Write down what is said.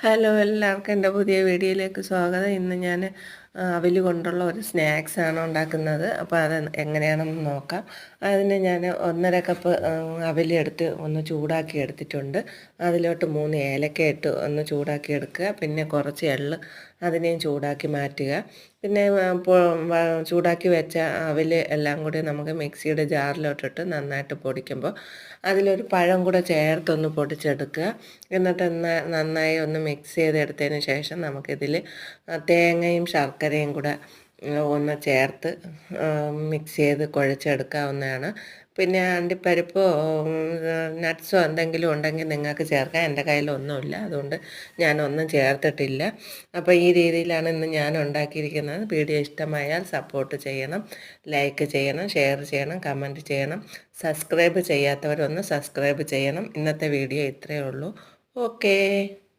Hello എല്ലാവർക്കും എൻ്റെ പുതിയ വീഡിയോയിലേക്ക് സ്വാഗതം. ഇന്ന് ഞാൻ അവിൽ കൊണ്ടുള്ള ഒരു സ്നാക്സാണ് ഉണ്ടാക്കുന്നത്. അപ്പോൾ അത് എങ്ങനെയാണെന്ന് നോക്കാം. അതിന് ഞാൻ 1.5 കപ്പ് അവിലെടുത്ത് ഒന്ന് ചൂടാക്കി എടുത്തിട്ടുണ്ട്. അതിലോട്ട് 3 ഏലക്ക ഇട്ട് ഒന്ന് ചൂടാക്കി എടുക്കുക. പിന്നെ കുറച്ച് എള്ള് അതിനെയും ചൂടാക്കി മാറ്റുക. പിന്നെ ചൂടാക്കി വെച്ച അവിൽ എല്ലാം കൂടി നമുക്ക് മിക്സിയുടെ ജാറിലോട്ടിട്ട് നന്നായിട്ട് പൊടിക്കുമ്പോൾ അതിലൊരു പഴം കൂടെ ചേർത്തൊന്ന് പൊടിച്ചെടുക്കുക. എന്നിട്ട് നന്നായി ഒന്ന് മിക്സ് ചെയ്തെടുത്തതിന് ശേഷം നമുക്കിതിൽ തേങ്ങയും ശർക്കരയും കൂടെ ഒന്ന് ചേർത്ത് മിക്സ് ചെയ്ത് കുഴച്ചെടുക്കാവുന്നതാണ്. പിന്നെ അണ്ടിപ്പരിപ്പോ നട്ട്സോ എന്തെങ്കിലും ഉണ്ടെങ്കിൽ നിങ്ങൾക്ക് ചേർക്കാം. എൻ്റെ കയ്യിലൊന്നുമില്ല, അതുകൊണ്ട് ഞാനൊന്നും ചേർത്തിട്ടില്ല. അപ്പോൾ ഈ രീതിയിലാണ് ഇന്ന് ഞാൻ ഉണ്ടാക്കിയിരിക്കുന്നത്. വീഡിയോ ഇഷ്ടമായാൽ സപ്പോർട്ട് ചെയ്യണം, ലൈക്ക് ചെയ്യണം, ഷെയർ ചെയ്യണം, കമൻറ്റ് ചെയ്യണം. സബ്സ്ക്രൈബ് ചെയ്യാത്തവരൊന്ന് സബ്സ്ക്രൈബ് ചെയ്യണം. ഇന്നത്തെ വീഡിയോ ഇത്രയേ ഉള്ളൂ. ഓക്കേ.